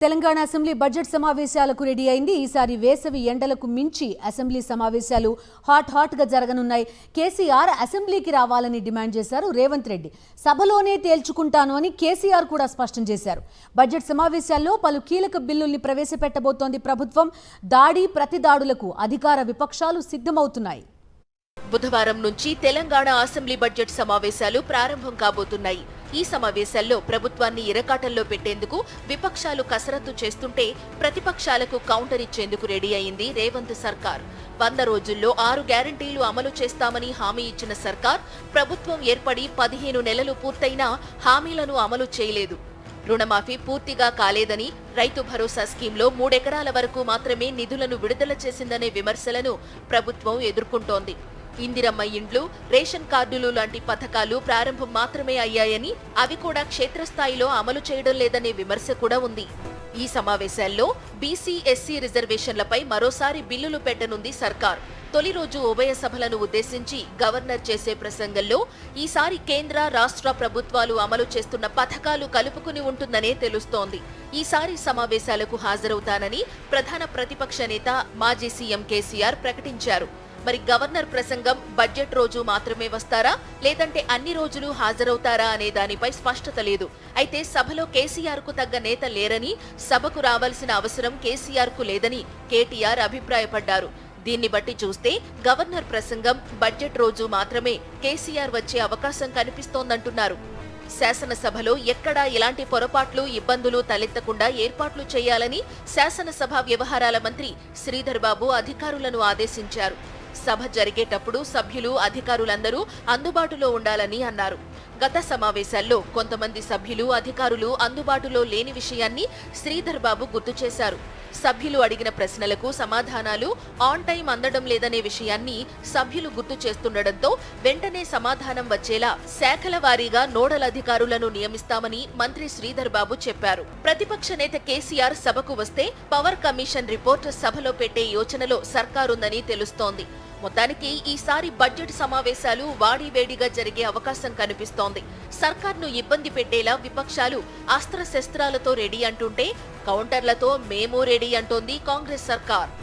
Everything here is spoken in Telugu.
తెలంగాణ అసెంబ్లీ బడ్జెట్ సమావేశాలకు రెడీ అయింది. ఈసారి వేసవి ఎండలకు మించి అసెంబ్లీ సమావేశాలు హాట్ గా జరగనున్నాయి. కేసీఆర్ అసెంబ్లీకి రావాలని డిమాండ్ చేశారు రేవంత్ రెడ్డి. సభలోనే తేల్చుకుంటాను అని కేసీఆర్ కూడా స్పష్టం చేశారు. బడ్జెట్ సమావేశాల్లో పలు కీలక బిల్లుల్ని ప్రవేశపెట్టబోతోంది ప్రభుత్వం. దాడి ప్రతిదాడులకు అధికార విపక్షాలు సిద్ధమవుతున్నాయి. బుధవారం నుంచి తెలంగాణ అసెంబ్లీ బడ్జెట్ సమావేశాలు ప్రారంభం కాబోతున్నాయి. ఈ సమావేశాల్లో ప్రభుత్వాన్ని ఇరకాటంలో పెట్టేందుకు విపక్షాలు కసరత్తు చేస్తుంటే ప్రతిపక్షాలకు కౌంటర్ ఇచ్చేందుకు రెడీ అయింది రేవంత్ సర్కార్. 100 రోజుల్లో 6 గ్యారంటీలు అమలు చేస్తామని హామీ ఇచ్చిన సర్కార్ ప్రభుత్వం ఏర్పడి 15 నెలలు పూర్తయినా హామీలను అమలు చేయలేదు. రుణమాఫీ పూర్తిగా కాలేదని, రైతు భరోసా స్కీంలో 3 ఎకరాల వరకు మాత్రమే నిధులను విడుదల చేసిందనే విమర్శలను ప్రభుత్వం ఎదుర్కొంటోంది. ఇందిరమ్మ ఇండ్లు, రేషన్ కార్డులు లాంటి పథకాలు ప్రారంభం మాత్రమే అయ్యాయని, అవి కూడా క్షేత్రస్థాయిలో అమలు చేయడం లేదనే విమర్శ కూడా ఉంది. ఈ సమావేశాల్లో బీసీ, ఎస్సీ రిజర్వేషన్లపై మరోసారి బిల్లులు పెట్టనుంది సర్కార్. తొలి రోజు ఉభయ సభలను ఉద్దేశించి గవర్నర్ చేసే ప్రసంగంలో ఈసారి కేంద్ర, రాష్ట్ర ప్రభుత్వాలు అమలు చేస్తున్న పథకాలు కలుపుకుని ఉంటుందనే తెలుస్తోంది. ఈసారి సమావేశాలకు హాజరవుతానని ప్రధాన ప్రతిపక్ష నేత మాజీ సీఎం కేసీఆర్ ప్రకటించారు. మరి గవర్నర్ ప్రసంగం బడ్జెట్ రోజు మాత్రమే వస్తారా, లేదంటే అన్ని రోజులు హాజరవుతారా అనే దానిపై స్పష్టత లేదు. అయితే సభలో కేసీఆర్ కు తగ్గ నేత లేరని, సభకు రావాల్సిన అవసరం కేసీఆర్ కు లేదని కేటీఆర్ అభిప్రాయపడ్డారు. దీన్ని బట్టి చూస్తే గవర్నర్ ప్రసంగం బడ్జెట్ రోజు మాత్రమే కేసీఆర్ వచ్చే అవకాశం కనిపిస్తోందంటున్నారు. శాసనసభలో ఎక్కడా ఎలాంటి పొరపాట్లు, ఇబ్బందులు తలెత్తకుండా ఏర్పాట్లు చేయాలని శాసనసభ వ్యవహారాల మంత్రి శ్రీధర్ బాబు అధికారులను ఆదేశించారు. సభ జరిగేటప్పుడు సభ్యులు, అధికారులందరూ అందుబాటులో ఉండాలని అన్నారు. గత సమావేశాల్లో కొంతమంది సభ్యులు, అధికారులు అందుబాటులో లేని విషయాన్ని శ్రీధర్ బాబు గుర్తు చేశారు. సభ్యులు అడిగిన ప్రశ్నలకు సమాధానాలు ఆన్ టైం అందడం లేదనే విషయాన్ని సభ్యులు గుర్తు చేస్తుండటంతో వెంటనే సమాధానం వచ్చేలా శాఖల వారీగా నోడల్ అధికారులను నియమిస్తామని మంత్రి శ్రీధర్ బాబు చెప్పారు. ప్రతిపక్ష నేత కేసీఆర్ సభకు వస్తే పవర్ కమిషన్ రిపోర్ట్ సభలో పెట్టే యోచనలో సర్కారుందని తెలుస్తోంది. మొత్తానికి ఈసారి బడ్జెట్ సమావేశాలు వాడివేడిగా జరిగే అవకాశం కనిపిస్తోంది. సర్కార్ను ఇబ్బంది పెట్టేలా విపక్షాలు అస్త్రశస్త్రాలతో రెడీ అంటుంటే కౌంటర్లతో మేము రెడీ అంటోంది కాంగ్రెస్ సర్కార్.